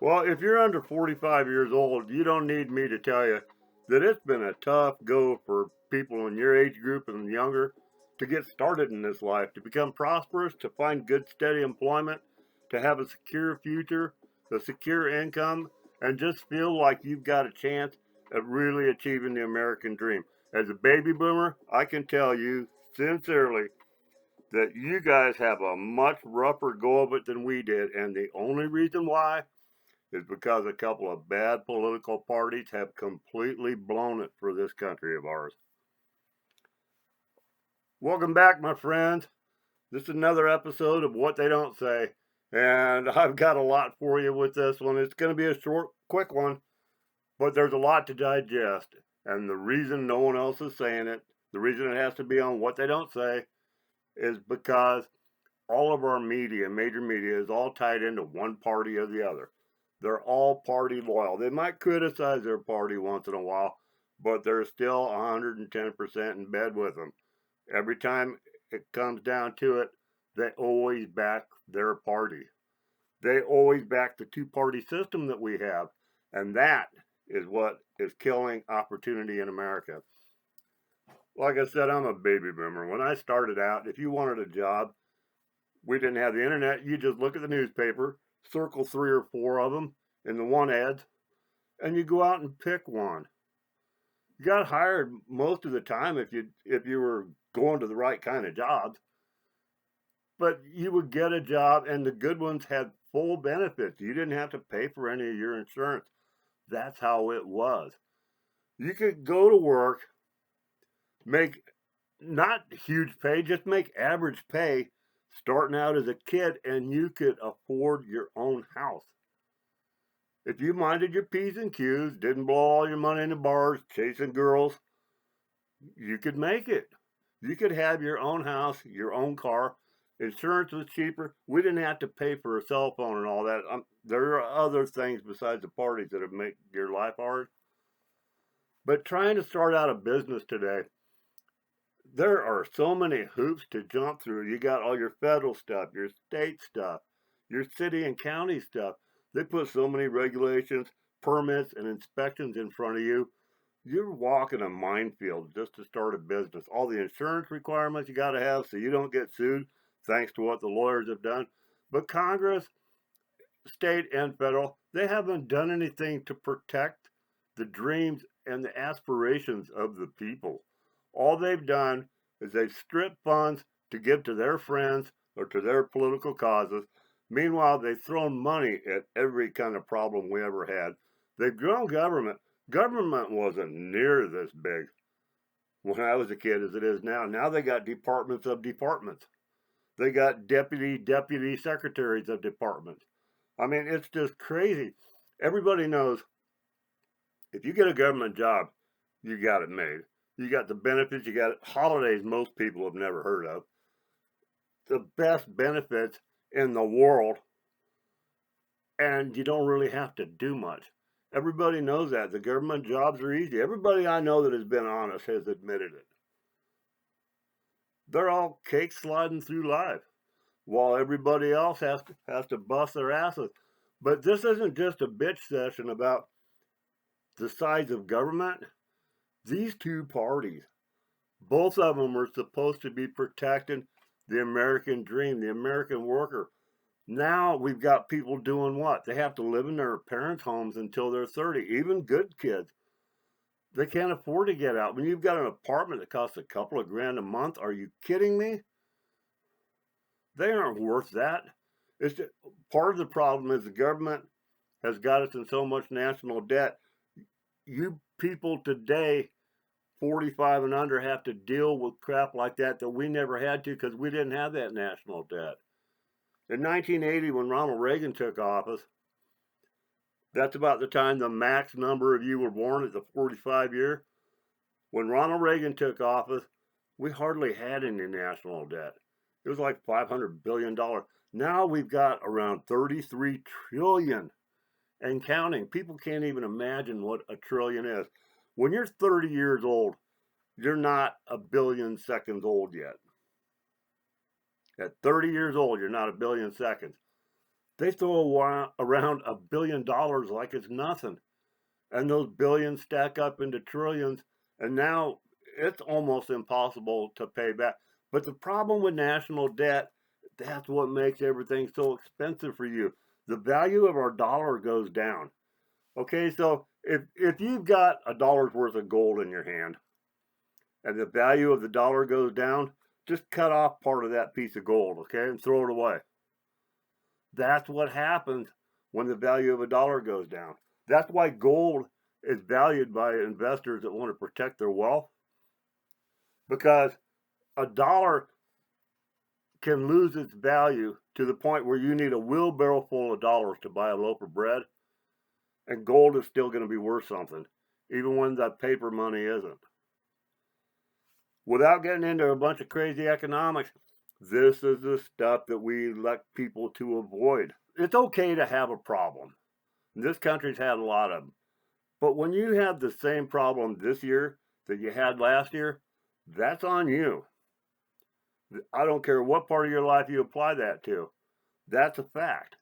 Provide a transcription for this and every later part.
Well, if you're under 45 years old, you don't need me to tell you that it's been a tough go for people in your age group and younger to get started in this life, to become prosperous, to find good, steady employment, to have a secure future, a secure income, and just feel like you've got a chance at really achieving the American dream. As a baby boomer, I can tell you sincerely that you guys have a much rougher go of it than we did, and the only reason why is because a couple of bad political parties have completely blown it for this country of ours. Welcome back, my friends. This is another episode of What They Don't Say, and I've got a lot for you with this one. It's going to be a short, quick one, but there's a lot to digest. And the reason no one else is saying it, the reason it has to be on What They Don't Say, is because all of our media, major media, is all tied into one party or the other. They're all party loyal. They might criticize their party once in a while, but they're still 110% in bed with them. Every time it comes down to it, they always back their party. They always back the two-party system that we have, and that is what is killing opportunity in America. Like I said, I'm a baby boomer. When I started out, if you wanted a job, we didn't have the internet. You just look at the newspaper, circle 3 or 4 of them in the one ads, and you go out and pick one. You got hired most of the time if you were going to the right kind of jobs, but you would get a job, and the good ones had full benefits. You didn't have to pay for any of your insurance. That's how it was. You could go to work, make not huge pay, just make average pay starting out as a kid, and you could afford your own house. If you minded your P's and Q's, didn't blow all your money in the bars, chasing girls, you could make it. You could have your own house, your own car. Insurance was cheaper. We didn't have to pay for a cell phone and all that. There are other things besides the parties that have made your life hard. But trying to start out a business today, there are so many hoops to jump through. You got all your federal stuff, your state stuff, your city and county stuff. They put so many regulations, permits, and inspections in front of you. You're walking a minefield just to start a business. All the insurance requirements you got to have so you don't get sued, thanks to what the lawyers have done. But Congress, state, and federal, they haven't done anything to protect the dreams and the aspirations of the people. All they've done is they've stripped funds to give to their friends or to their political causes. Meanwhile, they've thrown money at every kind of problem we ever had. They've grown government. Government wasn't near this big when I was a kid as it is now. Now they got departments of departments. They got deputy secretaries of departments. I mean, it's just crazy. Everybody knows if you get a government job, you got it made. You got the benefits, you got holidays most people have never heard of. The best benefits in the world, and you don't really have to do much. Everybody knows that. The government jobs are easy. Everybody I know that has been honest has admitted it. They're all cake sliding through life while everybody else has to bust their asses. But this isn't just a bitch session about the size of government. These two parties, both of them are supposed to be protecting the American dream, the American worker. Now we've got people doing what? They have to live in their parents' homes until they're 30, even good kids. They can't afford to get out. When you've got an apartment that costs a couple of grand a month, are you kidding me? They aren't worth that. It's just, part of the problem is the government has got us in so much national debt. You people today, 45 and under, have to deal with crap like that we never had to because we didn't have that national debt. In 1980, when Ronald Reagan took office, that's about the time the max number of you were born at the 45 year. When Ronald Reagan took office, we hardly had any national debt. It was like $500 billion. Now we've got around 33 trillion and counting. People can't even imagine what a trillion is. When you're 30 years old, you're not a billion seconds old yet. At 30 years old, you're not a billion seconds. They throw around $1 billion like it's nothing. And those billions stack up into trillions. And now it's almost impossible to pay back. But the problem with national debt, that's what makes everything so expensive for you. The value of our dollar goes down. Okay, so if you've got $1 worth of gold in your hand and the value of the dollar goes down, just cut off part of that piece of gold, okay, and throw it away. That's what happens when the value of a dollar goes down. That's why gold is valued by investors that want to protect their wealth, because a dollar can lose its value to the point where you need a wheelbarrow full of dollars to buy a loaf of bread, and gold is still going to be worth something, even when that paper money isn't. Without getting into a bunch of crazy economics, this is the stuff that we elect people to avoid. It's okay to have a problem. This country's had a lot of them. But when you have the same problem this year that you had last year, that's on you. I don't care what part of your life you apply that to. That's a fact.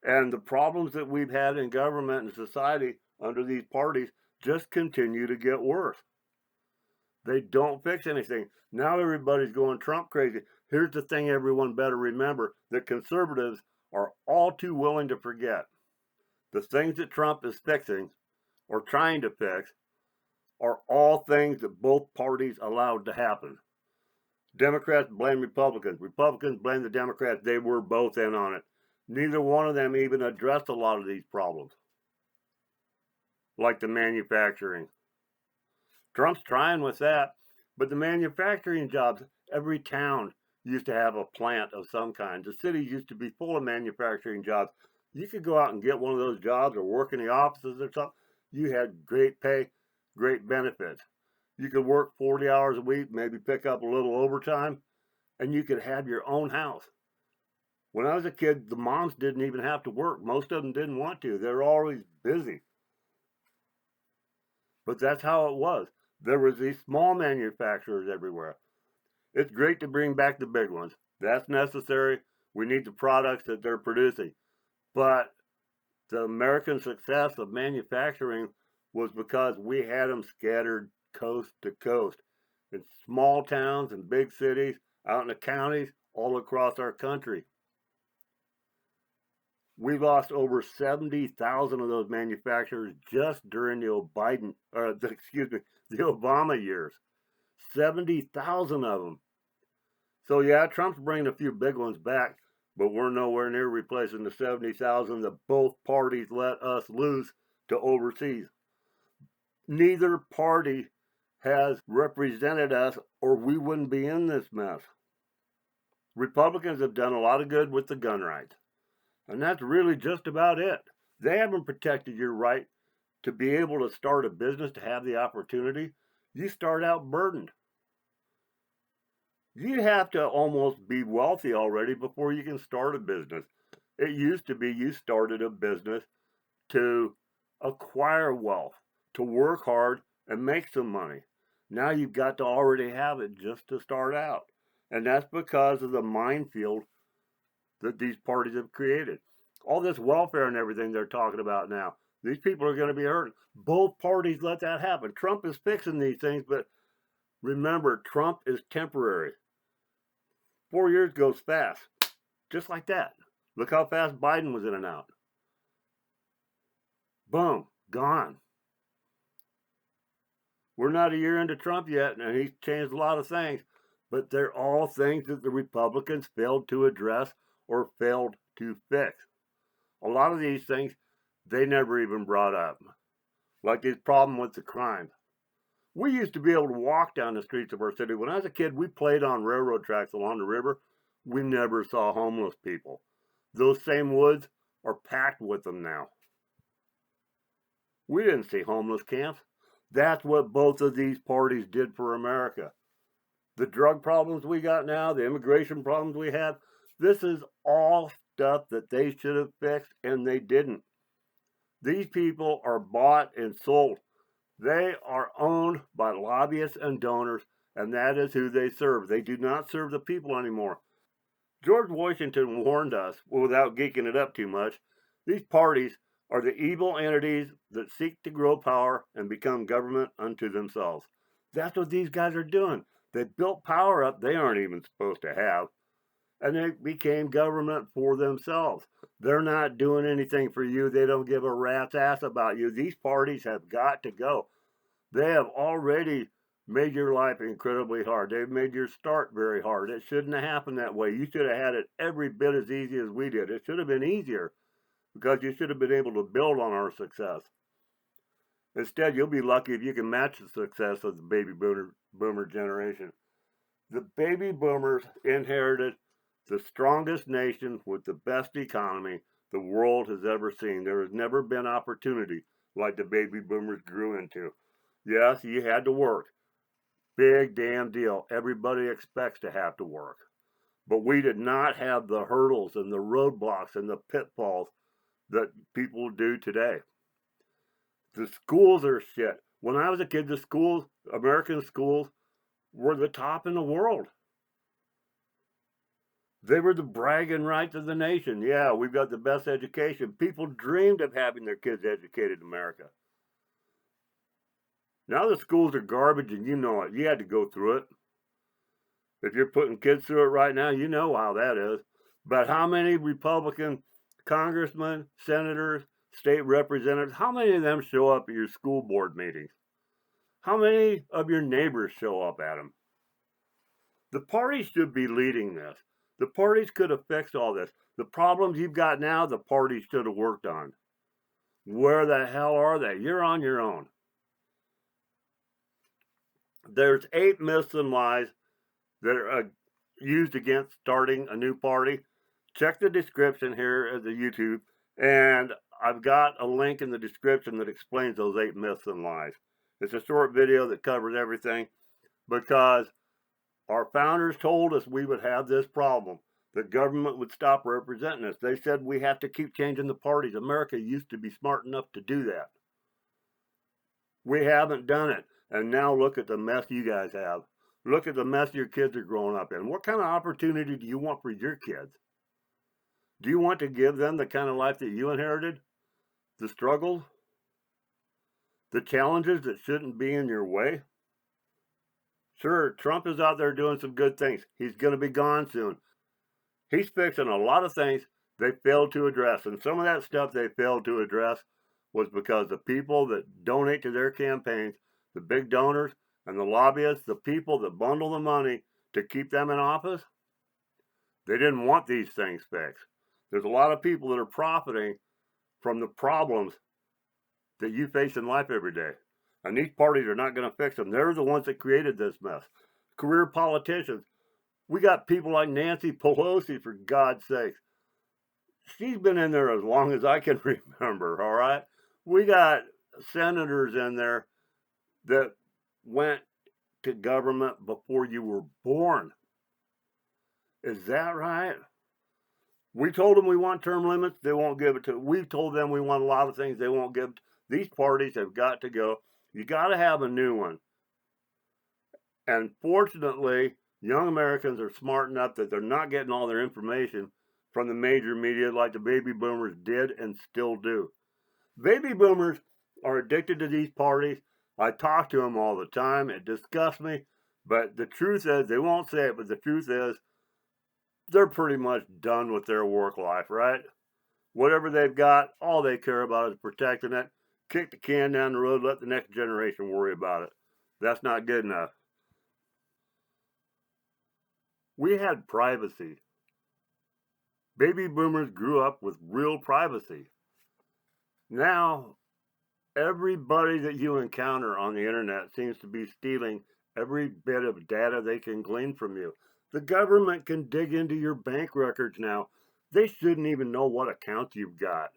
And the problems that we've had in government and society under these parties just continue to get worse. They don't fix anything. Now everybody's going Trump crazy. Here's the thing everyone better remember, that conservatives are all too willing to forget. The things that Trump is fixing or trying to fix are all things that both parties allowed to happen. Democrats blame Republicans. Republicans blame the Democrats. They were both in on it. Neither one of them even addressed a lot of these problems, like the manufacturing. Trump's trying with that, but the manufacturing jobs, every town used to have a plant of some kind. The city used to be full of manufacturing jobs. You could go out and get one of those jobs or work in the offices or something. You had great pay, great benefits. You could work 40 hours a week, maybe pick up a little overtime, and you could have your own house. When I was a kid, the moms didn't even have to work. Most of them didn't want to. They were always busy. But that's how it was. There was these small manufacturers everywhere. It's great to bring back the big ones. That's necessary. We need the products that they're producing. But the American success of manufacturing was because we had them scattered coast to coast in small towns and big cities, out in the counties, all across our country. We lost over 70,000 of those manufacturers just during the Obama years. 70,000 of them. So yeah, Trump's bringing a few big ones back, but we're nowhere near replacing the 70,000 that both parties let us lose to overseas. Neither party has represented us, or we wouldn't be in this mess. Republicans have done a lot of good with the gun rights, and that's really just about it. They haven't protected your right to be able to start a business, to have the opportunity. You start out burdened. You have to almost be wealthy already before you can start a business. It used to be you started a business to acquire wealth, to work hard and make some money. Now you've got to already have it just to start out. And that's because of the minefield that these parties have created. All this welfare and everything they're talking about now, these people are going to be hurting. Both parties let that happen. Trump is fixing these things, but remember, Trump is temporary. 4 years goes fast, just like that. Look how fast Biden was in and out. Boom, gone. We're not a year into Trump yet, and he's changed a lot of things, but they're all things that the Republicans failed to address or failed to fix. A lot of these things they never even brought up, like this problem with the crime. We used to be able to walk down the streets of our city. When I was a kid, we played on railroad tracks along the river. We never saw homeless people. Those same woods are packed with them now. We didn't see homeless camps. That's what both of these parties did for America. The drug problems we got now, the immigration problems we have, this is all stuff that they should have fixed, and they didn't. These people are bought and sold. They are owned by lobbyists and donors, and that is who they serve. They do not serve the people anymore. George Washington warned us, without geeking it up too much, these parties are the evil entities that seek to grow power and become government unto themselves. That's what these guys are doing. They built power up they aren't even supposed to have, and they became government for themselves. They're not doing anything for you. They don't give a rat's ass about you. These parties have got to go. They have already made your life incredibly hard. They've made your start very hard. It shouldn't have happened that way. You should have had it every bit as easy as we did. It should have been easier because you should have been able to build on our success. Instead, you'll be lucky if you can match the success of the baby boomer generation. The baby boomers inherited the strongest nation with the best economy the world has ever seen. There has never been opportunity like the baby boomers grew into. Yes, you had to work. Big damn deal. Everybody expects to have to work. But we did not have the hurdles and the roadblocks and the pitfalls that people do today. The schools are shit. When I was a kid, the schools, American schools, were the top in the world. They were the bragging rights of the nation. Yeah, we've got the best education. People dreamed of having their kids educated in America. Now the schools are garbage and you know it. You had to go through it. If you're putting kids through it right now, you know how that is. But how many Republican congressmen, senators, state representatives, how many of them show up at your school board meetings? How many of your neighbors show up at them? The parties should be leading this. The parties could have fixed all this. The problems you've got now, the parties should have worked on. Where the hell are they? You're on your own. There's 8 myths and lies that are used against starting a new party. Check the description here at the YouTube, and I've got a link in the description that explains those 8 myths and lies. It's a short video that covers everything because our founders told us we would have this problem. The government would stop representing us. They said we have to keep changing the parties. America used to be smart enough to do that. We haven't done it. And now look at the mess you guys have. Look at the mess your kids are growing up in. What kind of opportunity do you want for your kids? Do you want to give them the kind of life that you inherited? The struggles? The challenges that shouldn't be in your way? Sure, Trump is out there doing some good things. He's going to be gone soon. He's fixing a lot of things they failed to address. And some of that stuff they failed to address was because the people that donate to their campaigns, the big donors and the lobbyists, the people that bundle the money to keep them in office, they didn't want these things fixed. There's a lot of people that are profiting from the problems that you face in life every day. And these parties are not going to fix them. They're the ones that created this mess. Career politicians. We got people like Nancy Pelosi, for God's sake. She's been in there as long as I can remember, all right? We got senators in there that went to government before you were born. Is that right? We told them we want term limits. They won't give it to us. We've told them we want a lot of things. They won't give it. These parties have got to go. You got to have a new one. And fortunately, young Americans are smart enough that they're not getting all their information from the major media like the baby boomers did and still do. Baby boomers are addicted to these parties. I talk to them all the time. It disgusts me. But the truth is, they won't say it, but the truth is, they're pretty much done with their work life, right? Whatever they've got, all they care about is protecting it. Kick the can down the road, let the next generation worry about it. That's not good enough. We had privacy. Baby boomers grew up with real privacy. Now, everybody that you encounter on the internet seems to be stealing every bit of data they can glean from you. The government can dig into your bank records now. They shouldn't even know what accounts you've got.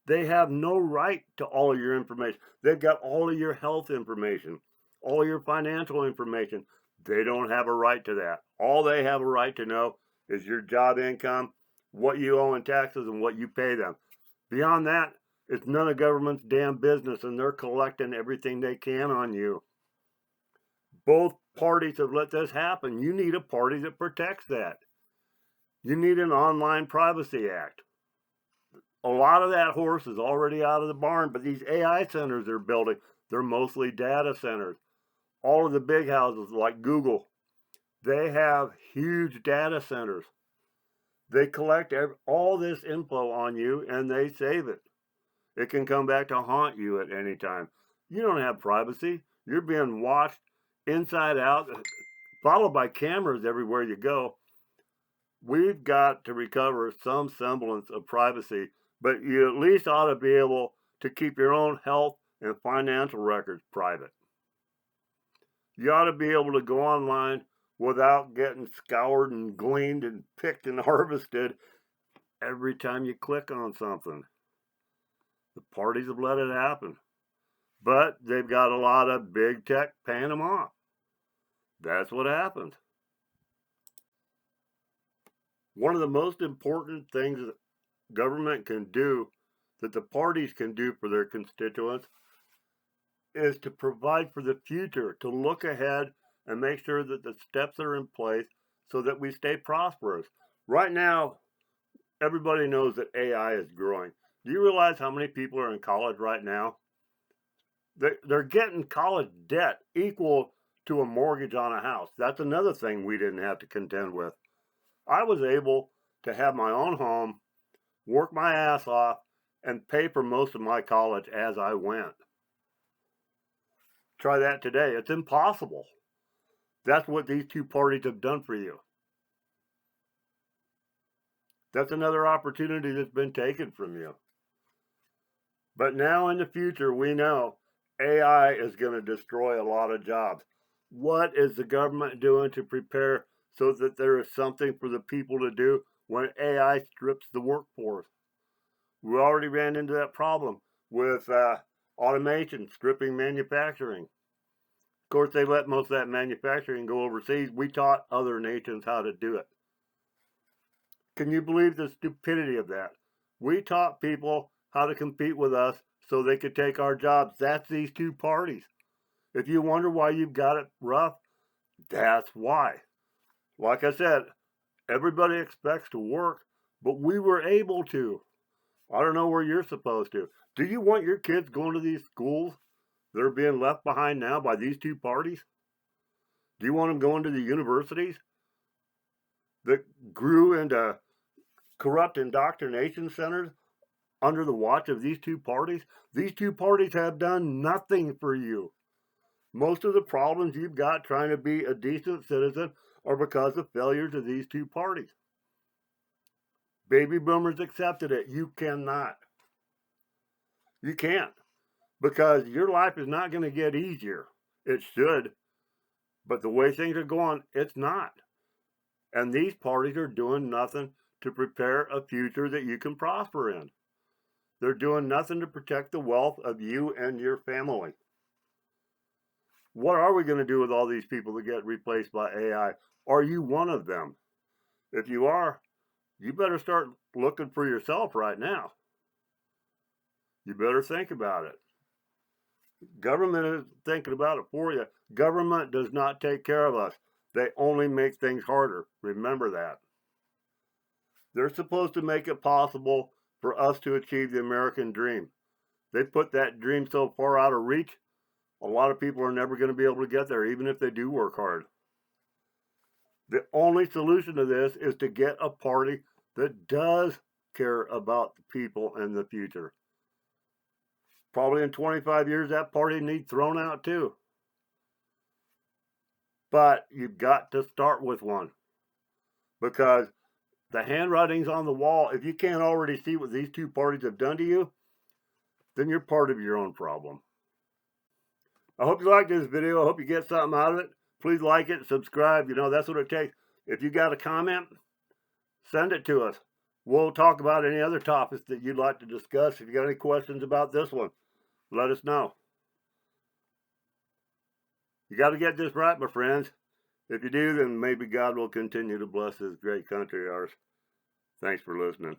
They have no right to all of your information. They've got all of your health information, all of your financial information. They don't have a right to that. All they have a right to know is your job income, what you owe in taxes, and what you pay them. Beyond that, it's none of government's damn business, and they're collecting everything they can on you. Both parties have let this happen. You need a party that protects that. You need an Online Privacy Act. A lot of that horse is already out of the barn, but these AI centers they're building, they're mostly data centers. All of the big houses like Google, they have huge data centers. They collect all this info on you and they save it. It can come back to haunt you at any time. You don't have privacy. You're being watched inside out, followed by cameras everywhere you go. We've got to recover some semblance of privacy, but you at least ought to be able to keep your own health and financial records private. You ought to be able to go online without getting scoured and gleaned and picked and harvested every time you click on something. The parties have let it happen, but they've got a lot of big tech paying them off. That's what happens. One of the most important things that government can do, that the parties can do for their constituents, is to provide for the future, to look ahead and make sure that the steps are in place so that we stay prosperous. Right now, everybody knows that AI is growing. Do you realize how many people are in college right now? They're getting college debt equal to a mortgage on a house. That's another thing we didn't have to contend with. I was able to have my own home, work my ass off, and pay for most of my college as I went. Try that today. It's impossible. That's what these two parties have done for you. That's another opportunity that's been taken from you. But now in the future, we know AI is going to destroy a lot of jobs. What is the government doing to prepare so that there is something for the people to do when AI strips the workforce? We already ran into that problem with automation stripping manufacturing. Of course, they let most of that manufacturing go overseas. We taught other nations how to do it. Can you believe the stupidity of that? We taught people how to compete with us so they could take our jobs. That's these two parties. If you wonder why you've got it rough, that's why. Like I said, everybody expects to work, but we were able to. I don't know where you're supposed to. Do you want your kids going to these schools that are being left behind now by these two parties? Do you want them going to the universities that grew into corrupt indoctrination centers under the watch of these two parties? These two parties have done nothing for you. Most of the problems you've got trying to be a decent citizen are because of failures of these two parties. Baby boomers accepted it. You cannot. You can't. Because your life is not going to get easier. It should. But the way things are going, it's not. And these parties are doing nothing to prepare a future that you can prosper in. They're doing nothing to protect the wealth of you and your family. What are we going to do with all these people that get replaced by AI? Are you one of them? If you are, you better start looking for yourself right now. You better think about it. Government is thinking about it for you. Government does not take care of us. They only make things harder. Remember that. They're supposed to make it possible for us to achieve the American dream. They put that dream so far out of reach, a lot of people are never going to be able to get there, even if they do work hard. The only solution to this is to get a party that does care about the people and the future. Probably in 25 years, that party needs thrown out too. But you've got to start with one. Because the handwriting's on the wall. If you can't already see what these two parties have done to you, then you're part of your own problem. I hope you liked this video. I hope you get something out of it. Please like it, subscribe. You know, that's what it takes. If you got a comment, send it to us. We'll talk about any other topics that you'd like to discuss. If you got any questions about this one, let us know. You got to get this right, my friends. If you do, then maybe God will continue to bless this great country of ours. Thanks for listening.